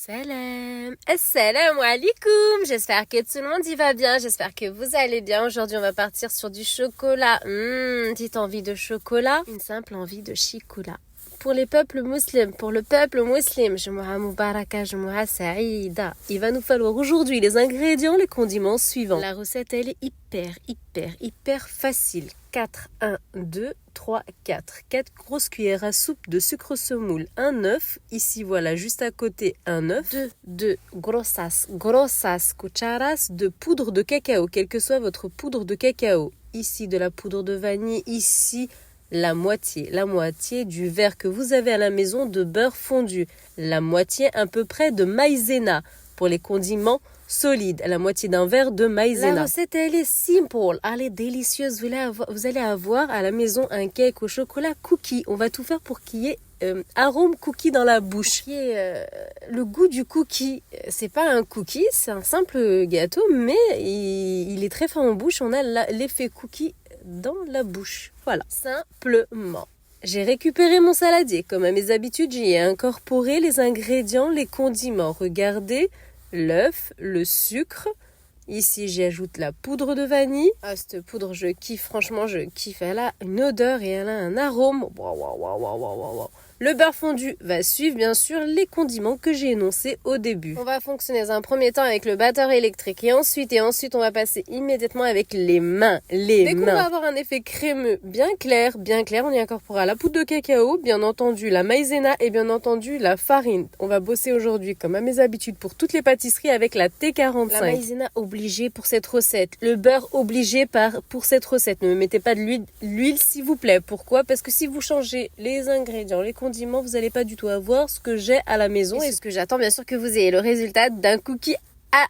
Salam, assalamu alaikum. J'espère que tout le monde y va bien, j'espère que vous allez bien. Aujourd'hui on va partir sur du chocolat. Petite envie de chocolat, une simple envie de chocolat. Pour le peuple musulman, Jumu'ah Mubaraka, Jumu'ah Saïda. Il va nous falloir aujourd'hui les ingrédients, les condiments suivants. La recette elle est hyper facile. 4, 1, 2, 3, 4. 4 grosses cuillères à soupe de sucre semoule, un œuf. Ici voilà, juste à côté, un œuf. 2 grossas cucharas de poudre de cacao, quelle que soit votre poudre de cacao. Ici de la poudre de vanille, ici la moitié du verre que vous avez à la maison de beurre fondu, la moitié à peu près de maïzena pour les condiments solides, la moitié d'un verre de maïzena. La recette elle est simple, elle est délicieuse. Vous allez avoir à la maison un cake au chocolat cookie. On va tout faire pour qu'il y ait arôme cookie dans la bouche. Le goût du cookie, c'est pas un cookie, c'est un simple gâteau, mais il est très fin en bouche. On a l'effet cookie dans la bouche. Voilà, simplement. J'ai récupéré mon saladier. Comme à mes habitudes, j'y ai incorporé les ingrédients, les condiments. Regardez, l'œuf, le sucre. Ici, j'y ajoute la poudre de vanille. Ah, cette poudre, je kiffe. Franchement, je kiffe. Elle a une odeur et elle a un arôme. Waouh. Le beurre fondu va suivre, bien sûr, les condiments que j'ai énoncés au début. On va fonctionner dans un premier temps avec le batteur électrique et ensuite, on va passer immédiatement avec les mains. Dès qu'on va avoir un effet crémeux bien clair, on y incorporera la poudre de cacao, bien entendu la maïzena et bien entendu la farine. On va bosser aujourd'hui, comme à mes habitudes, pour toutes les pâtisseries avec la T45. La maïzena obligée pour cette recette. Le beurre obligé pour cette recette. Ne me mettez pas de l'huile s'il vous plaît. Pourquoi ? Parce que si vous changez les ingrédients, les condiments, vous n'allez pas du tout avoir ce que j'ai à la maison et ce que j'attends bien sûr que vous ayez le résultat d'un cookie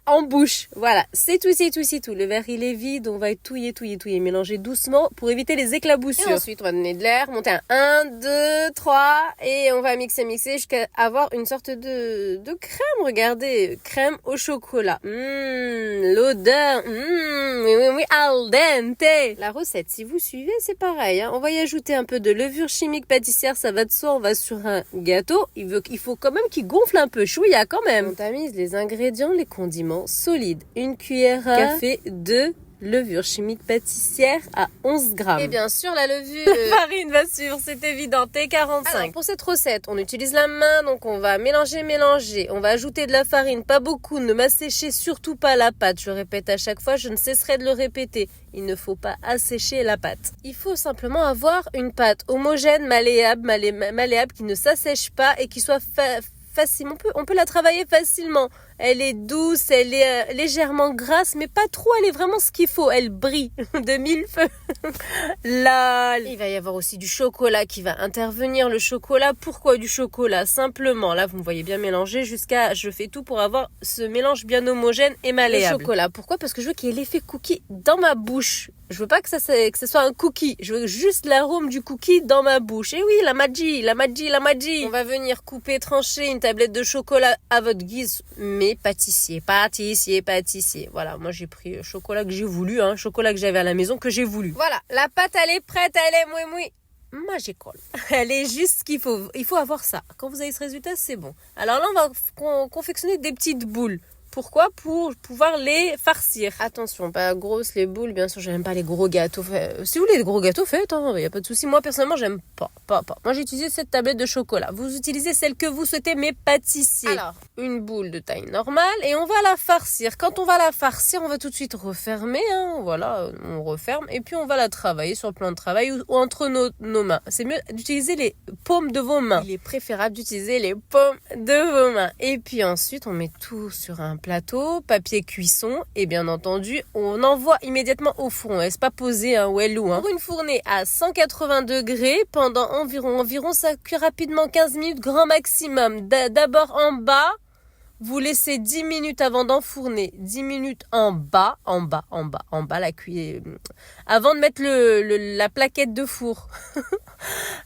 en bouche. Voilà, c'est tout. Le verre il est vide, on va touiller, mélanger doucement pour éviter les éclaboussures. Et ensuite on va donner de l'air, monter à 1, 2, 3 et on va mixer jusqu'à avoir une sorte de crème. Regardez, crème au chocolat. L'odeur, oui, al dente. La recette, si vous suivez, c'est pareil. On va y ajouter un peu de levure chimique pâtissière, ça va de soi. On va sur un gâteau, il faut quand même qu'il gonfle un peu, chouïa quand même. On tamise les ingrédients, les condiments solides. Une cuillère à café de levure chimique pâtissière à 11 grammes. Et bien sûr, la levure... La farine va suivre, c'est évident, T45. Alors, pour cette recette, on utilise la main, donc on va mélanger. On va ajouter de la farine, pas beaucoup, ne m'asséchez surtout pas la pâte. Je le répète à chaque fois, je ne cesserai de le répéter. Il ne faut pas assécher la pâte. Il faut simplement avoir une pâte homogène, malléable, qui ne s'assèche pas et qui soit facilement. On peut la travailler facilement. Elle est douce, elle est légèrement grasse, mais pas trop, elle est vraiment ce qu'il faut. Elle brille de mille feux. Là, il va y avoir aussi du chocolat qui va intervenir. Le chocolat, pourquoi du chocolat ? Simplement, là, vous me voyez bien mélanger je fais tout pour avoir ce mélange bien homogène et malléable. Le chocolat, pourquoi ? Parce que je veux qu'il y ait l'effet cookie dans ma bouche. Je veux pas que ce soit un cookie. Je veux juste l'arôme du cookie dans ma bouche. Et oui, la magie. On va venir couper, trancher une tablette de chocolat à votre guise, mais pâtissier. Voilà, moi j'ai pris le chocolat que j'ai voulu, chocolat que j'avais à la maison que j'ai voulu. Voilà, la pâte elle est prête, elle est moui. Magical. Elle est juste ce qu'il faut. Il faut avoir ça. Quand vous avez ce résultat, c'est bon. Alors là, on va confectionner des petites boules. Pourquoi ? Pour pouvoir les farcir. Attention, pas grosses les boules, bien sûr, j'aime pas les gros gâteaux. Si vous voulez des gros gâteaux, faites, y a pas de souci. Moi, personnellement, j'aime pas. Moi, j'ai utilisé cette tablette de chocolat. Vous utilisez celle que vous souhaitez, mais pâtissier. Alors, une boule de taille normale et on va la farcir. Quand on va la farcir, on va tout de suite refermer, voilà, on referme et puis on va la travailler sur le plan de travail ou entre nos mains. C'est mieux d'utiliser les paumes de vos mains. Il est préférable d'utiliser les paumes de vos mains. Et puis ensuite, on met tout sur un plateau, papier cuisson et bien entendu, on envoie immédiatement au four. On laisse pas poser un wellou. Pour une fournée à 180 degrés pendant environ ça cuit rapidement 15 minutes grand maximum. D'abord en bas, vous laissez 10 minutes avant d'enfourner. 10 minutes en bas, la cuillère. Avant de mettre la plaquette de four.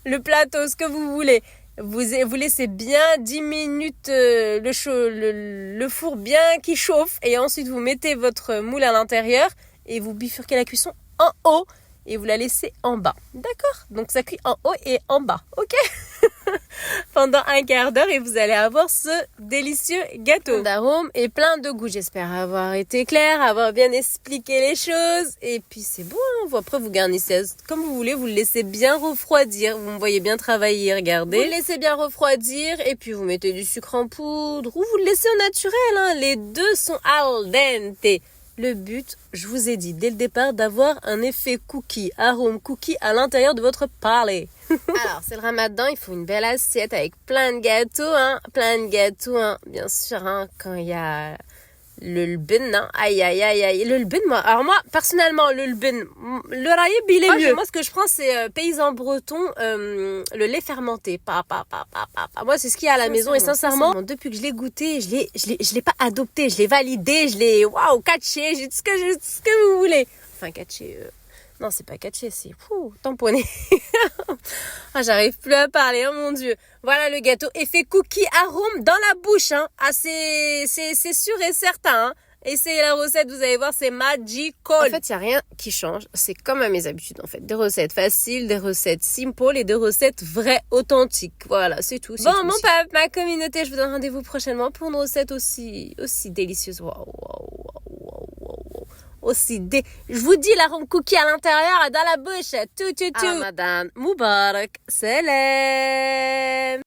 Le plateau, ce que vous voulez. Vous laissez bien 10 minutes le four bien qui chauffe et ensuite vous mettez votre moule à l'intérieur et vous bifurquez la cuisson en haut et vous la laissez en bas. D'accord ? Donc ça cuit en haut et en bas. Ok ? pendant un quart d'heure et vous allez avoir ce délicieux gâteau d'arômes et plein de goût. J'espère avoir été claire, avoir bien expliqué les choses. Et puis c'est bon, hein. Après vous garnissez comme vous voulez, vous le laissez bien refroidir. Vous me voyez bien travailler, regardez. Vous le laissez bien refroidir et puis vous mettez du sucre en poudre ou vous le laissez au naturel, hein. Les deux sont al dente. Le but, je vous ai dit dès le départ, d'avoir un effet cookie, arôme cookie à l'intérieur de votre palais. Alors, c'est le ramadan, il faut une belle assiette avec plein de gâteaux, hein. Bien sûr, hein, quand il y a le lbin, hein. Aïe, le lbin, moi, personnellement, le lbin, le raïb, il est mieux. Moi, ce que je prends, c'est paysan breton, le lait fermenté. Moi, c'est ce qu'il y a à la maison, et sincèrement, depuis que je l'ai goûté, je l'ai pas adopté, je l'ai validé, je l'ai, waouh, catché, j'ai tout ce que vous voulez. Enfin, catché, non, c'est pas catché, c'est tamponné. Ah, j'arrive plus à parler, oh mon Dieu. Voilà le gâteau. Effet cookie arôme dans la bouche, hein. Ah, c'est sûr et certain, hein. Essayez la recette, vous allez voir, c'est magical. En fait, il n'y a rien qui change. C'est comme à mes habitudes, en fait. Des recettes faciles, des recettes simple et des recettes vraies, authentiques. Voilà, c'est tout. Bon, mon peuple, ma communauté, je vous donne rendez-vous prochainement pour une recette aussi délicieuse. Waouh. Je vous dis, l'arôme cookie à l'intérieur et dans la bouche. Tout. Ramadan Mubarak. Salam.